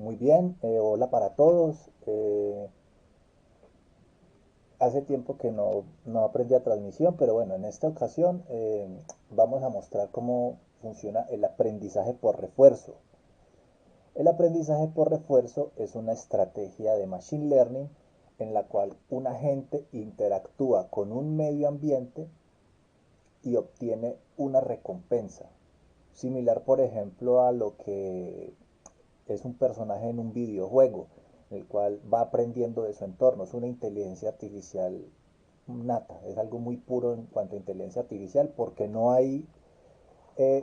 Muy bien, hola para todos. Hace tiempo que no aprendí a transmisión, pero bueno, en esta ocasión vamos a mostrar cómo funciona el aprendizaje por refuerzo. El aprendizaje por refuerzo es una estrategia de Machine Learning en la cual un agente interactúa con un medio ambiente y obtiene una recompensa. Similar, por ejemplo, a lo que es un personaje en un videojuego, el cual va aprendiendo de su entorno. Es una inteligencia artificial nata, es algo muy puro en cuanto a inteligencia artificial porque no hay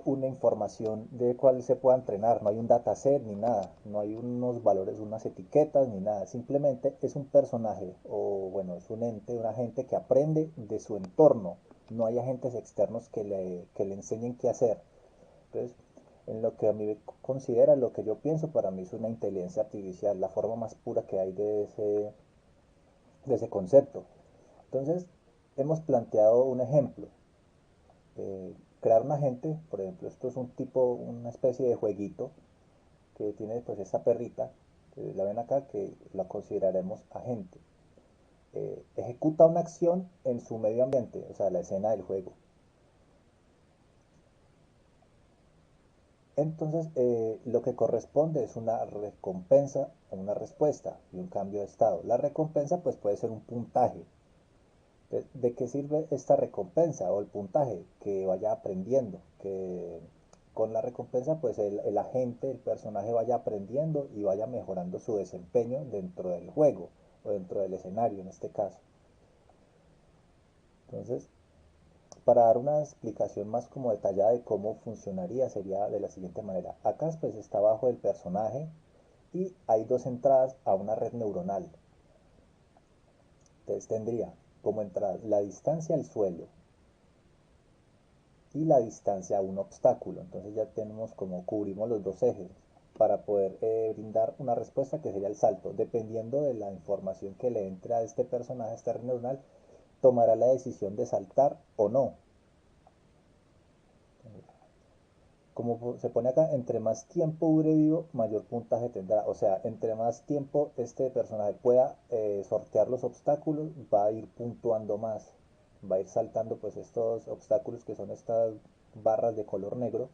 una información de cuál se pueda entrenar, no hay un dataset ni nada, no hay unos valores, unas etiquetas ni nada, simplemente es un personaje o bueno, es un ente, un agente que aprende de su entorno, no hay agentes externos que le enseñen qué hacer. Entonces, en lo que a mí considera, lo que yo pienso, para mí es una inteligencia artificial, la forma más pura que hay de ese concepto. Entonces, hemos planteado un ejemplo. Crear un agente, por ejemplo, esto es un tipo, una especie de jueguito que tiene pues esta perrita, que la ven acá, que la consideraremos agente. Ejecuta una acción en su medio ambiente, o sea, la escena del juego. Entonces, lo que corresponde es una recompensa o una respuesta y un cambio de estado. La recompensa pues puede ser un puntaje. ¿De qué sirve esta recompensa o el puntaje? Que vaya aprendiendo, que con la recompensa pues el agente, el personaje vaya aprendiendo y vaya mejorando su desempeño dentro del juego o dentro del escenario en este caso. Entonces, para dar una explicación más como detallada de cómo funcionaría sería de la siguiente manera. Acá pues está abajo el personaje y hay dos entradas a una red neuronal. Entonces tendría como entrada la distancia al suelo y la distancia a un obstáculo. Entonces ya tenemos como cubrimos los dos ejes para poder brindar una respuesta que sería el salto. Dependiendo de la información que le entre a este personaje, a esta red neuronal, tomará la decisión de saltar o no. Como se pone acá, entre más tiempo dure vivo, mayor puntaje tendrá. O sea, entre más tiempo este personaje pueda sortear los obstáculos, va a ir puntuando más. Va a ir saltando pues estos obstáculos que son estas barras de color negro.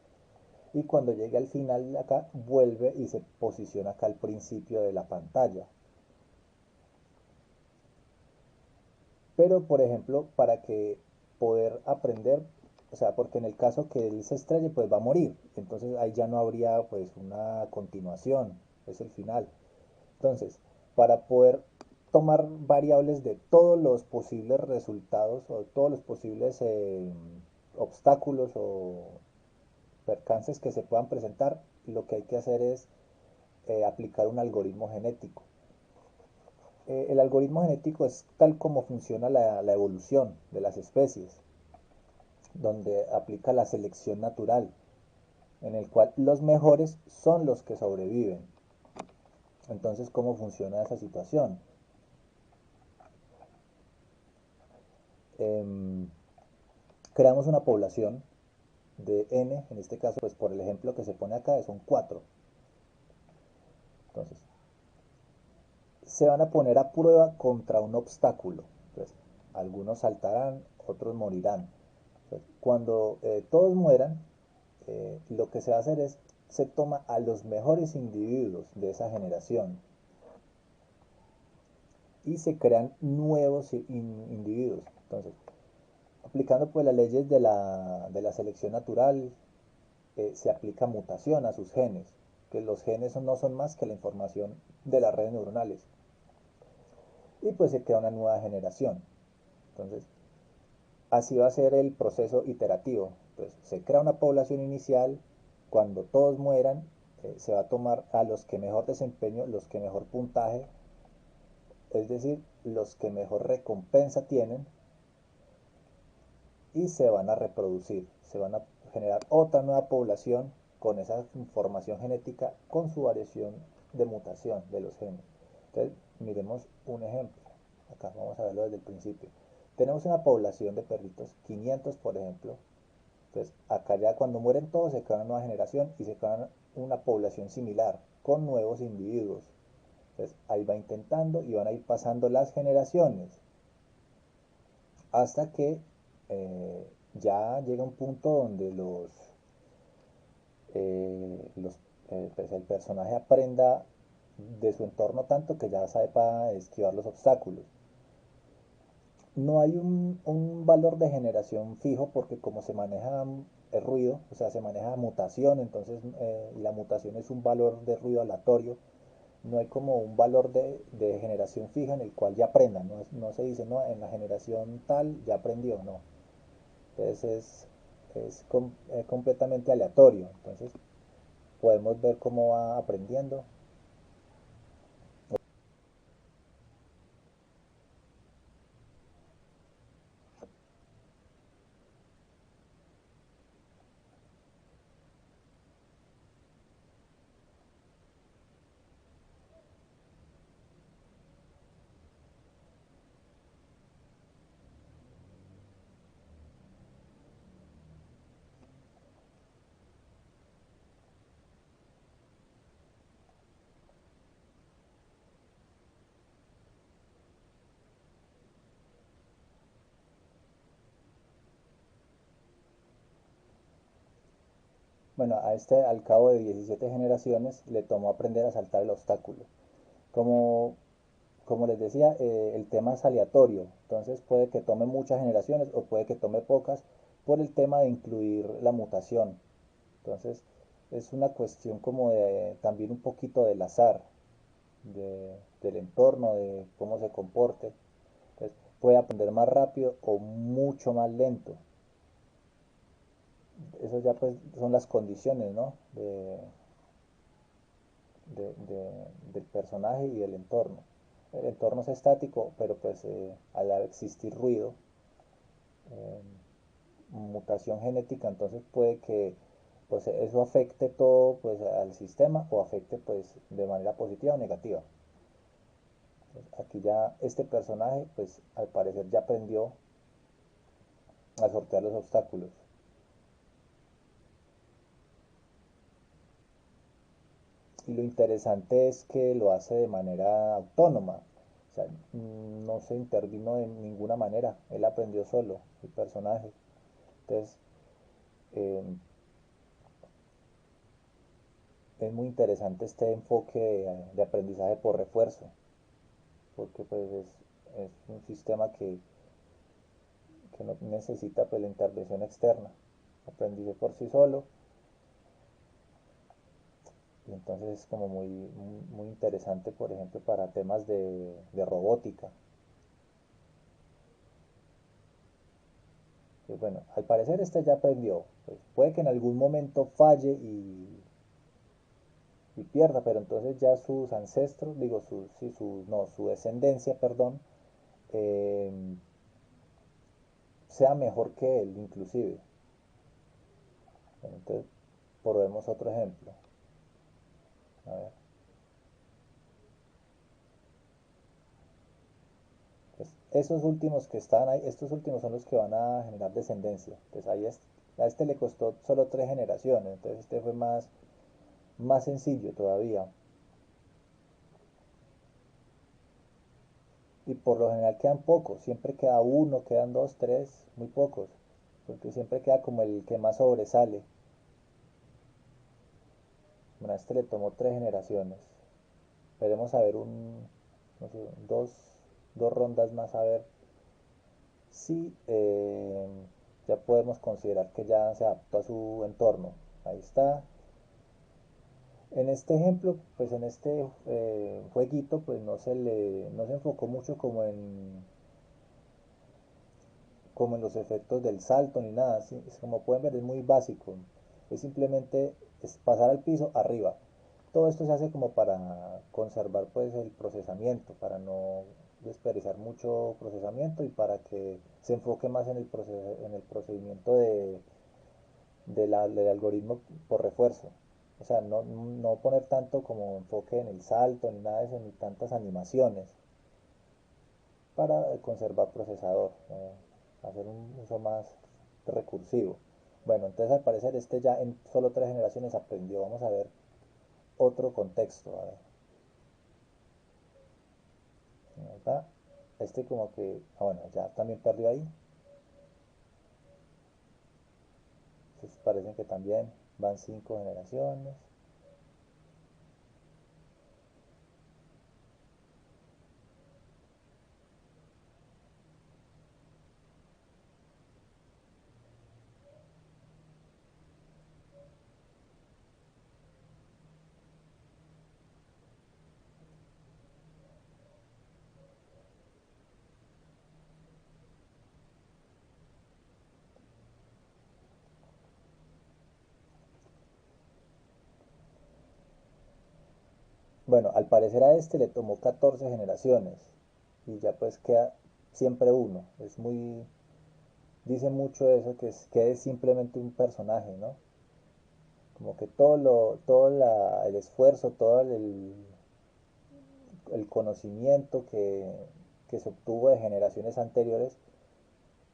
Y cuando llegue al final acá, vuelve y se posiciona acá al principio de la pantalla. Pero, por ejemplo, para que poder aprender, o sea, porque en el caso que él se estrelle, pues va a morir. Entonces ahí ya no habría pues una continuación, es el final. Entonces, para poder tomar variables de todos los posibles resultados o todos los posibles obstáculos o percances que se puedan presentar, lo que hay que hacer es aplicar un algoritmo genético. El algoritmo genético es tal como funciona la evolución de las especies, donde aplica la selección natural, en el cual los mejores son los que sobreviven. Entonces, ¿cómo funciona esa situación? Eh, Creamos una población de n, en este caso, pues por el ejemplo que se pone acá, son 4. Entonces, se van a poner a prueba contra un obstáculo. Entonces, algunos saltarán, otros morirán. Entonces, cuando todos mueran, lo que se va a hacer es, se toma a los mejores individuos de esa generación y se crean nuevos individuos. Entonces, aplicando pues las leyes de la selección natural, se aplica mutación a sus genes, que los genes no son más que la información de las redes neuronales. Y pues se crea una nueva generación. Entonces, así va a ser el proceso iterativo. Entonces, se crea una población inicial, cuando todos mueran, se va a tomar a los que mejor desempeño, los que mejor puntaje, es decir, los que mejor recompensa tienen, y se van a reproducir, se van a generar otra nueva población con esa información genética, con su variación de mutación de los genes. Entonces, miremos un ejemplo. Acá vamos a verlo desde el principio. Tenemos una población de perritos, 500 por ejemplo. Entonces, acá ya cuando mueren todos se crea una nueva generación y se crea una población similar. con nuevos individuos. Entonces ahí va intentando y van a ir pasando las generaciones hasta que ya llega un punto donde pues el personaje aprenda de su entorno tanto que ya sepa esquivar los obstáculos. No hay un valor de generación fijo porque como se maneja el ruido, o sea, se maneja mutación, entonces la mutación es un valor de ruido aleatorio, no hay como un valor de generación fija en el cual ya aprenda, no se dice, no, en la generación tal ya aprendió, no. Entonces es completamente aleatorio, entonces podemos ver cómo va aprendiendo. Bueno, a este al cabo de 17 generaciones le tomó aprender a saltar el obstáculo. Como, como les decía, el tema es aleatorio, entonces puede que tome muchas generaciones o puede que tome pocas por el tema de incluir la mutación. Entonces es una cuestión como de también un poquito del azar, del entorno, de cómo se comporte. Entonces puede aprender más rápido o mucho más lento. Eso ya pues son las condiciones, ¿no? Del personaje y del entorno. El entorno es estático, pero pues al existir ruido, eh, mutación genética, entonces puede que pues eso afecte todo pues al sistema o afecte pues de manera positiva o negativa. Entonces, aquí ya este personaje pues al parecer ya aprendió a sortear los obstáculos. Y lo interesante es que lo hace de manera autónoma, o sea, no se intervino de ninguna manera, él aprendió solo, el personaje. Entonces, eh, es muy interesante este enfoque de aprendizaje por refuerzo, porque pues es un sistema que no necesita pues la intervención externa, aprendizaje por sí solo, y entonces es como muy interesante, por ejemplo, para temas de robótica. Pues bueno, al parecer este ya aprendió, pues puede que en algún momento falle y pierda, pero entonces ya sus ancestros, digo, sí, no, su descendencia, perdón, eh, sea mejor que él, inclusive. Bueno, entonces, probemos otro ejemplo. A ver, pues esos últimos que están ahí, estos últimos son los que van a generar descendencia. Entonces ahí a este le costó solo 3 generaciones, entonces este fue más sencillo todavía. Y por lo general quedan pocos, siempre queda uno, quedan dos, tres, muy pocos, porque siempre queda como el que más sobresale. Bueno, a este le tomó 3 generaciones. Esperemos a ver no sé, dos rondas más a ver si ya podemos considerar que ya se adaptó a su entorno. Ahí está. En este ejemplo, pues en este jueguito, pues no se enfocó mucho como en los efectos del salto ni nada. ¿Sí? Es como pueden ver, es muy básico. Es simplemente es pasar al piso arriba. Todo esto se hace como para conservar pues el procesamiento, para no desperdiciar mucho procesamiento y para que se enfoque más en el procedimiento del algoritmo por refuerzo. O sea, no poner tanto como enfoque en el salto ni nada de eso, ni tantas animaciones para conservar procesador, hacer un uso más recursivo. Bueno, entonces al parecer este ya en solo 3 generaciones aprendió. Vamos a ver otro contexto. A ver, acá, este como que, bueno, ya también perdió ahí. Entonces parecen que también van 5 generaciones. Bueno, al parecer a este le tomó 14 generaciones y ya pues queda siempre uno. Es muy, dice mucho eso, que es simplemente un personaje, ¿no? Como que el esfuerzo, todo el conocimiento que se obtuvo de generaciones anteriores,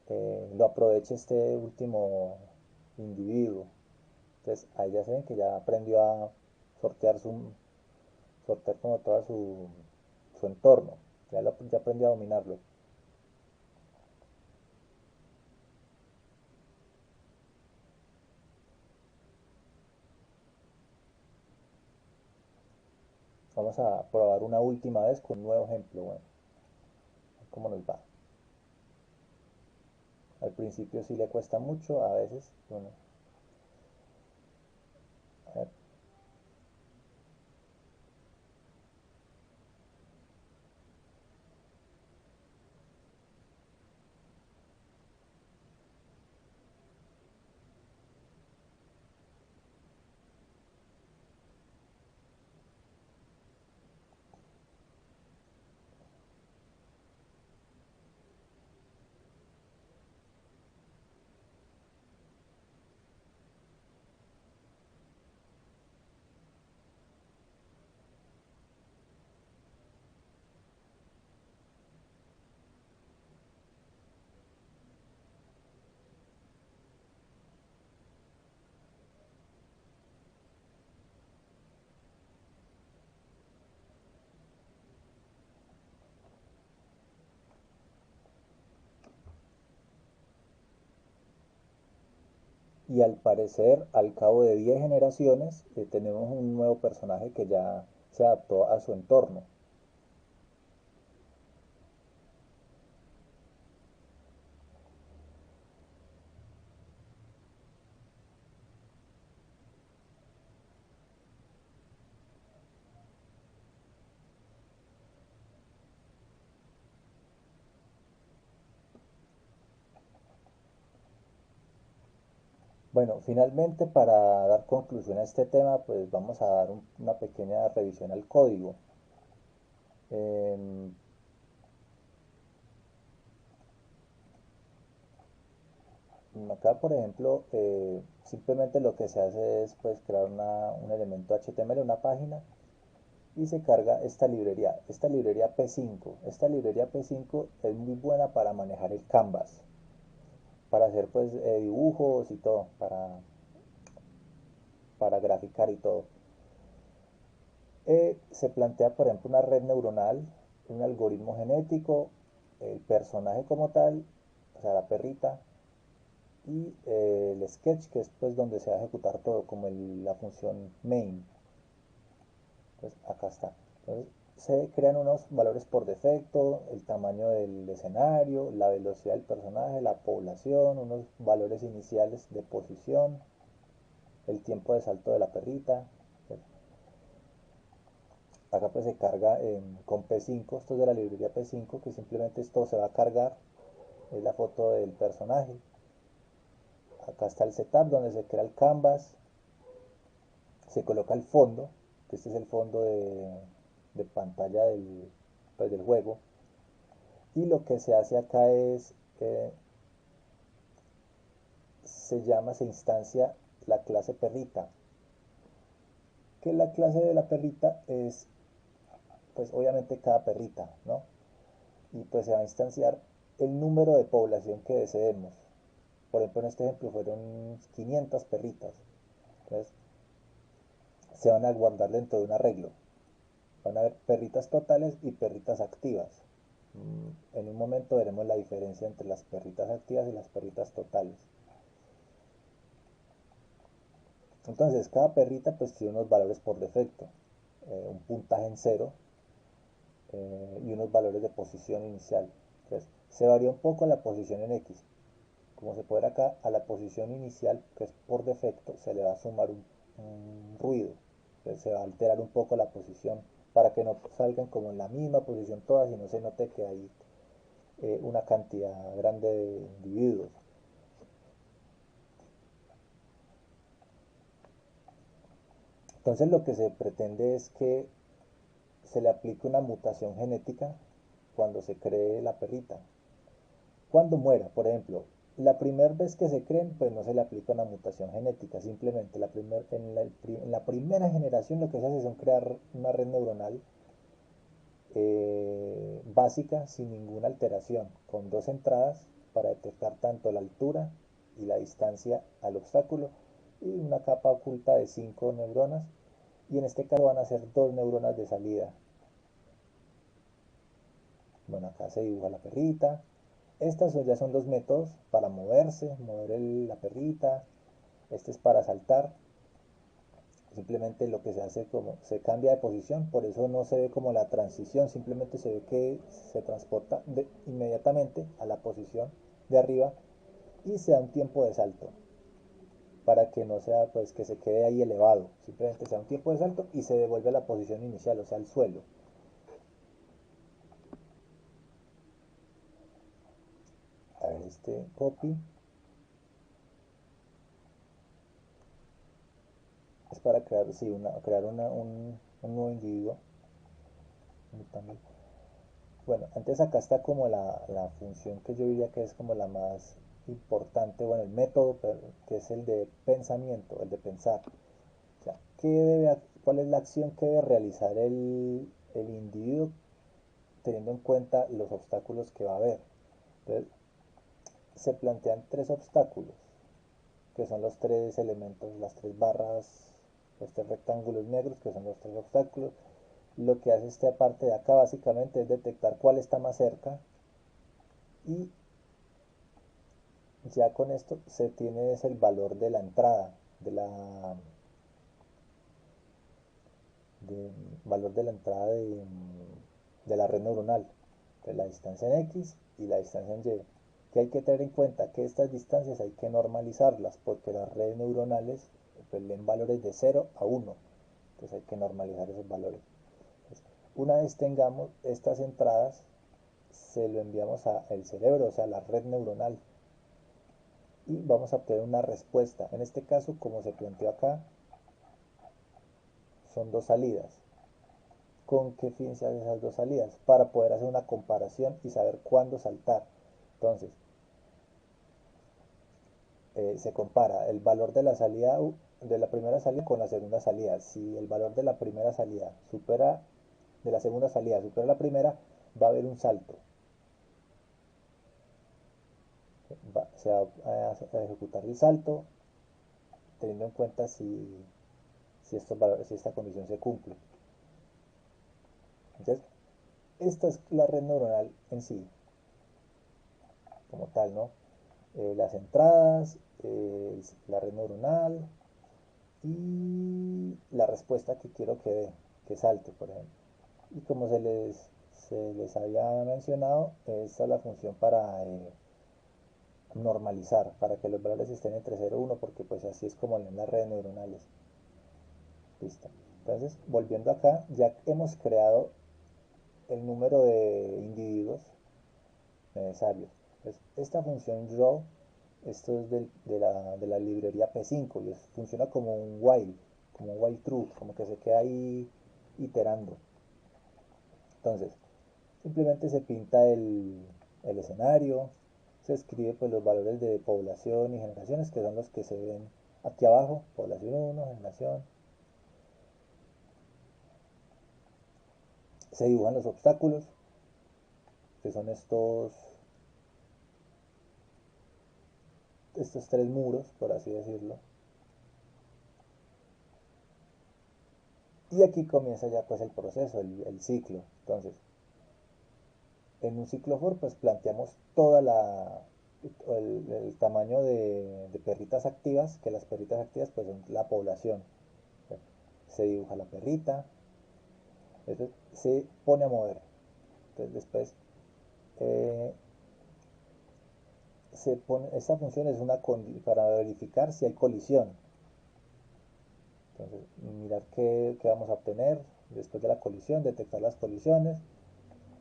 lo aprovecha este último individuo. Entonces ahí ya se ven que ya aprendió a sortear sortear como todo su entorno, ya aprendió a dominarlo. Vamos a probar una última vez con un nuevo ejemplo, bueno, a ver cómo nos va. Al principio sí le cuesta mucho, a veces, bueno, a ver. Y al parecer, al cabo de 10 generaciones, tenemos un nuevo personaje que ya se adaptó a su entorno. Bueno, finalmente para dar conclusión a este tema, pues vamos a dar una pequeña revisión al código. Em, Acá, por ejemplo, simplemente lo que se hace es pues crear un elemento HTML, una página, y se carga esta librería. Esta librería P5. Esta librería P5 es muy buena para manejar el canvas, para hacer pues dibujos y todo, para graficar y todo. Se plantea, por ejemplo, una red neuronal, un algoritmo genético, el personaje como tal, o sea, la perrita, y el sketch, que es pues donde se va a ejecutar todo, como la función main. Entonces, acá está. Entonces, se crean unos valores por defecto, el tamaño del escenario, la velocidad del personaje, la población, unos valores iniciales de posición, el tiempo de salto de la perrita. Acá pues se carga con P5, esto es de la librería P5, que simplemente esto se va a cargar, es la foto del personaje. Acá está el setup donde se crea el canvas, se coloca el fondo, que este es el fondo de pantalla pues, del juego. Y lo que se hace acá es, se instancia la clase perrita, que la clase de la perrita es, pues obviamente cada perrita, ¿no? Y pues se va a instanciar el número de población que deseemos. Por ejemplo, en este ejemplo fueron 500 perritas. Entonces, se van a guardar dentro de un arreglo. Van a haber perritas totales y perritas activas. En un momento veremos la diferencia entre las perritas activas y las perritas totales. Entonces, cada perrita pues tiene unos valores por defecto, un puntaje en cero y unos valores de posición inicial. Entonces, se varía un poco la posición en X. Como se puede ver acá, a la posición inicial, que es por defecto, se le va a sumar un ruido. Entonces, se va a alterar un poco la posición para que no salgan como en la misma posición todas y no se note que hay una cantidad grande de individuos. Entonces lo que se pretende es que se le aplique una mutación genética cuando se cree la perrita. Cuando muera, por ejemplo, la primera vez que se creen, pues no se le aplica una mutación genética, simplemente en la primera generación lo que se hace es crear una red neuronal básica sin ninguna alteración, con dos entradas para detectar tanto la altura y la distancia al obstáculo y una capa oculta de 5 neuronas y en este caso van a ser dos neuronas de salida. Bueno, acá se dibuja la perrita. Estos ya son los métodos para moverse, la perrita. Este es para saltar. Simplemente lo que se hace como se cambia de posición, por eso no se ve como la transición, simplemente se ve que se transporta inmediatamente a la posición de arriba y se da un tiempo de salto para que no sea pues que se quede ahí elevado, simplemente se da un tiempo de salto y se devuelve a la posición inicial, o sea al suelo. A ver, este copy es para crear, sí, crear un nuevo individuo. Bueno, antes acá está como la función que yo diría que es como la más importante, bueno, el método que es el de pensamiento, el de pensar. O sea, ¿cuál es la acción que debe realizar el individuo teniendo en cuenta los obstáculos que va a haber? Entonces, se plantean tres obstáculos, que son los tres elementos, las tres barras, los tres rectángulos negros, que son los tres obstáculos. Lo que hace esta parte de acá básicamente es detectar cuál está más cerca y ya con esto se tiene es el valor de la entrada, de, valor de la entrada de la red neuronal, de la distancia en X y la distancia en Y. Que hay que tener en cuenta que estas distancias hay que normalizarlas porque las redes neuronales pues, leen valores de 0 a 1. Entonces hay que normalizar esos valores. Entonces, una vez tengamos estas entradas, se lo enviamos al cerebro, o sea, a la red neuronal, y vamos a obtener una respuesta. En este caso, como se planteó acá, son dos salidas. ¿Con qué fin se hacen esas dos salidas? Para poder hacer una comparación y saber cuándo saltar. Entonces, se compara el valor de la salida de la primera salida con la segunda salida. Si el valor de la primera salida supera de la segunda salida supera la primera, va a haber un salto. Se va a ejecutar el salto teniendo en cuenta si esta condición se cumple. Entonces, esta es la red neuronal en sí, como tal, ¿no? Las entradas, la red neuronal y la respuesta que quiero que salte, por ejemplo. Y como se les había mencionado, esta es la función para normalizar, para que los valores estén entre 0 y 1, porque pues así es como leen las redes neuronales. Listo. Entonces, volviendo acá, ya hemos creado el número de individuos necesarios. Entonces, esta función draw, esto es de la librería P5 y funciona como un while true, como que se queda ahí iterando. Entonces, simplemente se pinta el escenario, se escribe pues los valores de población y generaciones, que son los que se ven aquí abajo, población 1, generación. Se dibujan los obstáculos, que son estos tres muros, por así decirlo. Y aquí comienza ya pues el proceso, el ciclo. Entonces, en un ciclo for pues planteamos el tamaño de perritas activas, que las perritas activas pues son la población. Se dibuja la perrita, entonces se pone a mover. Entonces después eh, esta función es para verificar si hay colisión. Entonces mirar qué vamos a obtener después de la colisión, detectar las colisiones,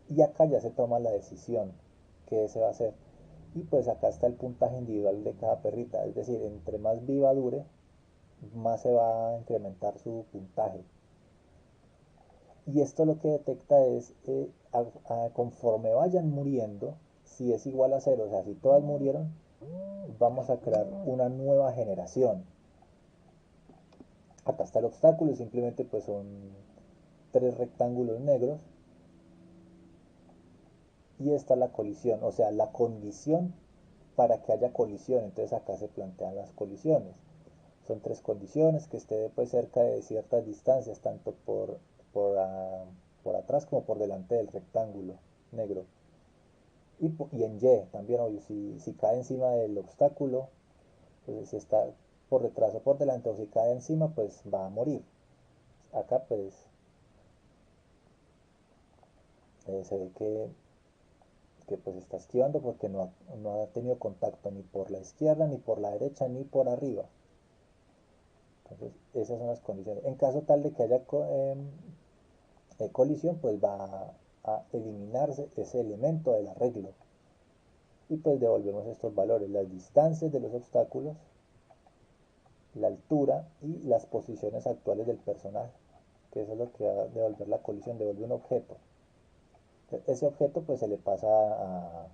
y acá ya se toma la decisión que se va a hacer. Y pues acá está el puntaje individual de cada perrita, es decir, entre más viva dure, más se va a incrementar su puntaje. Y esto lo que detecta es, conforme vayan muriendo, si es igual a cero, o sea, si todas murieron, vamos a crear una nueva generación. Acá está el obstáculo, simplemente pues son tres rectángulos negros, y esta es la colisión, o sea, la condición para que haya colisión. Entonces acá se plantean las colisiones. Son tres condiciones: que esté pues cerca de ciertas distancias, tanto por, a- por atrás como por delante del rectángulo negro. Y en Y también, obvio, si cae encima del obstáculo, pues si está por detrás o por delante, o si cae encima, pues va a morir. Acá pues se ve que pues está esquivando porque no ha tenido contacto ni por la izquierda, ni por la derecha, ni por arriba. Entonces, esas son las condiciones. En caso tal de que haya colisión, pues va a eliminarse ese elemento del arreglo. Y pues devolvemos estos valores: las distancias de los obstáculos, la altura y las posiciones actuales del personaje, que eso es lo que va a devolver la colisión, devuelve un objeto. Ese objeto pues se le pasa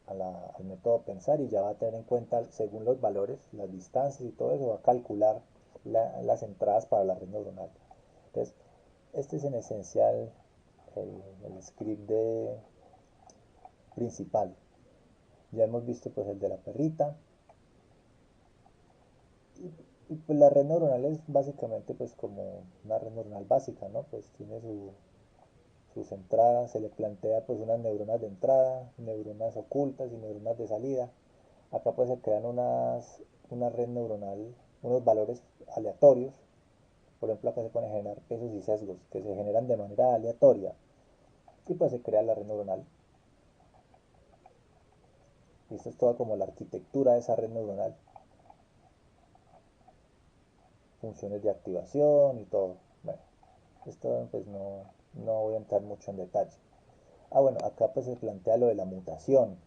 al método pensar, y ya va a tener en cuenta, según los valores, las distancias y todo eso, va a calcular las entradas para la red neuronal. Entonces, este es en esencial el script principal. Ya hemos visto pues el de la perrita, y pues la red neuronal es básicamente pues como una red neuronal básica, ¿no? Pues tiene sus entradas, se le plantea pues unas neuronas de entrada, neuronas ocultas y neuronas de salida. Acá pues se crean una red neuronal, unos valores aleatorios. Por ejemplo, acá se pone a generar pesos y sesgos que se generan de manera aleatoria, y pues se crea la red neuronal. Y esto es toda como la arquitectura de esa red neuronal, funciones de activación y todo. Bueno, esto pues no voy a entrar mucho en detalle. Bueno, acá pues se plantea lo de la mutación,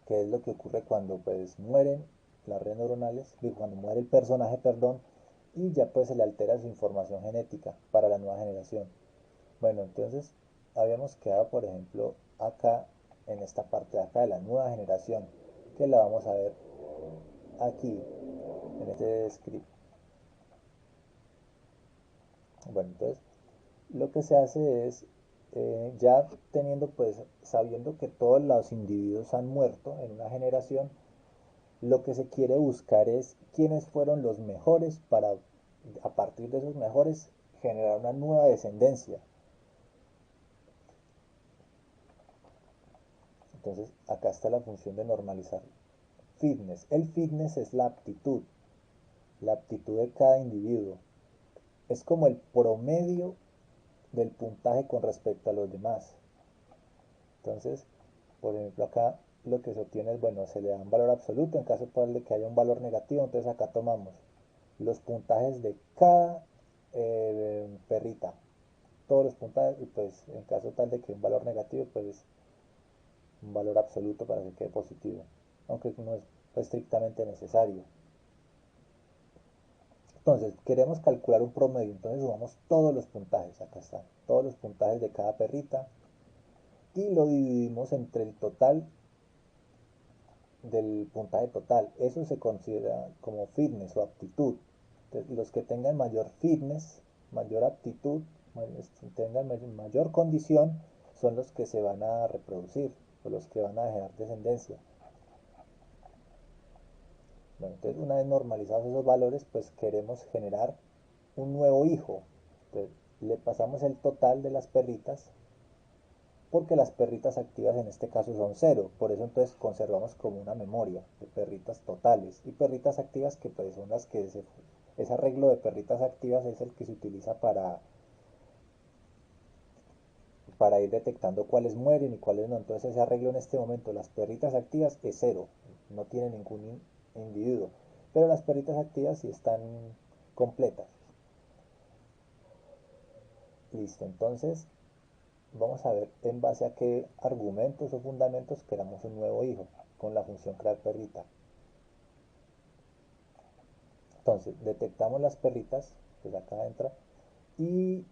que es lo que ocurre cuando pues mueren las redes neuronales, cuando muere el personaje, perdón, y ya pues se le altera su información genética para la nueva generación. Bueno, entonces habíamos quedado, por ejemplo, acá, en esta parte de acá de la nueva generación, que la vamos a ver aquí, en este script. Bueno, entonces lo que se hace es, ya teniendo pues, sabiendo que todos los individuos han muerto en una generación, lo que se quiere buscar es quiénes fueron los mejores para, a partir de esos mejores, generar una nueva descendencia. Entonces acá está la función de normalizar fitness. El fitness es la aptitud de cada individuo. Es como el promedio del puntaje con respecto a los demás. Entonces, por ejemplo, acá lo que se obtiene es, bueno, se le da un valor absoluto en caso tal de que haya un valor negativo. Entonces acá tomamos los puntajes de cada perrita, todos los puntajes, y pues en caso tal de que un valor negativo, pues un valor absoluto para que quede positivo, aunque no es estrictamente necesario. Entonces, queremos calcular un promedio, entonces sumamos todos los puntajes, acá están, todos los puntajes de cada perrita, y lo dividimos entre el total del puntaje total. Eso se considera como fitness o aptitud. Entonces, los que tengan mayor fitness, mayor aptitud, tengan mayor condición, son los que se van a reproducir, o los que van a generar descendencia. Bueno, entonces una vez normalizados esos valores, pues queremos generar un nuevo hijo. Entonces, le pasamos el total de las perritas, porque las perritas activas en este caso son cero, por eso entonces conservamos como una memoria de perritas totales y perritas activas, que pues son las que ese arreglo de perritas activas es el que se utiliza para ir detectando cuáles mueren y cuáles no. Entonces ese arreglo en este momento, las perritas activas es cero, no tiene ningún individuo, pero las perritas activas sí están completas. Listo, entonces vamos a ver en base a qué argumentos o fundamentos creamos un nuevo hijo con la función crear perrita. Entonces detectamos las perritas, pues acá entra, y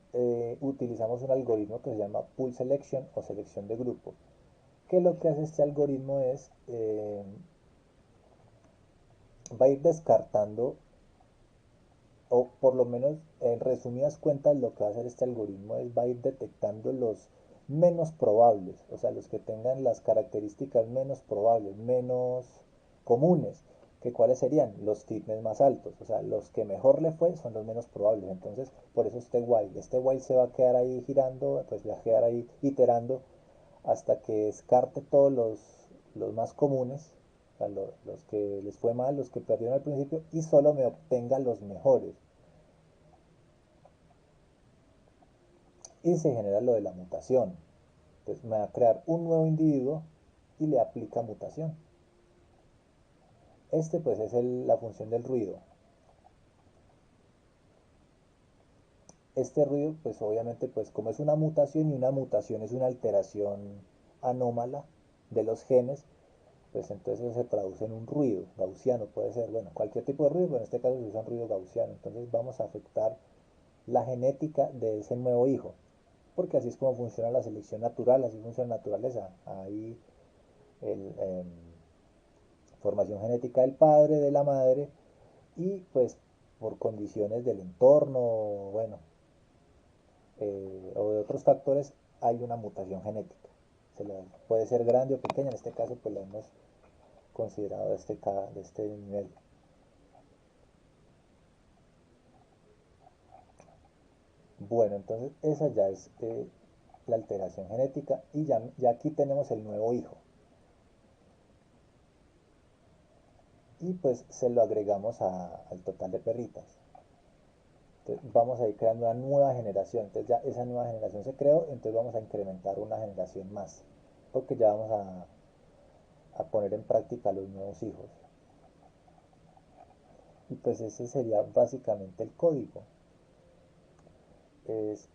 utilizamos un algoritmo que se llama pool selection o selección de grupo, que lo que hace este algoritmo es va a ir descartando, o por lo menos en resumidas cuentas lo que va a hacer este algoritmo es va a ir detectando los menos probables, o sea, los que tengan las características menos probables, menos comunes, que cuáles serían los fitness más altos, o sea, los que mejor le fue son los menos probables. Entonces por eso este while se va a quedar ahí girando, pues va a quedar ahí iterando hasta que descarte todos los más comunes, o sea, los que les fue mal, los que perdieron al principio, y solo me obtenga los mejores. Y se genera lo de la mutación. Entonces me va a crear un nuevo individuo y le aplica mutación. Este pues es la función del ruido. Este ruido pues obviamente pues como es una mutación, y una mutación es una alteración anómala de los genes, pues entonces eso se traduce en un ruido gaussiano, puede ser, bueno, cualquier tipo de ruido, pero en este caso se usa un ruido gaussiano. Entonces vamos a afectar la genética de ese nuevo hijo, porque así es como funciona la selección natural, así funciona la naturaleza. Hay el, formación genética del padre, de la madre, y pues por condiciones del entorno, bueno, o de otros factores, hay una mutación genética. Puede ser grande o pequeña, en este caso pues la hemos considerado de este nivel. Bueno, entonces esa ya es la alteración genética, y ya aquí tenemos el nuevo hijo. Y pues se lo agregamos al total de perritas. Entonces vamos a ir creando una nueva generación. Entonces ya esa nueva generación se creó, entonces vamos a incrementar una generación más, porque ya vamos a poner en práctica los nuevos hijos. Y pues ese sería básicamente el código. Es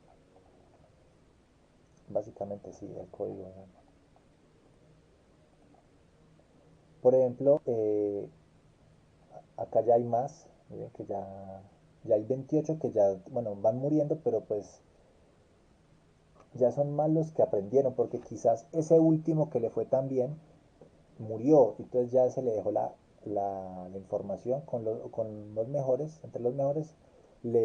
básicamente sí, el código. Por ejemplo, acá ya hay más, miren que ya hay 28 que ya, bueno, van muriendo, pero pues ya son más los que aprendieron, porque quizás ese último que le fue tan bien murió, entonces ya se le dejó la información con los mejores, entre los mejores, le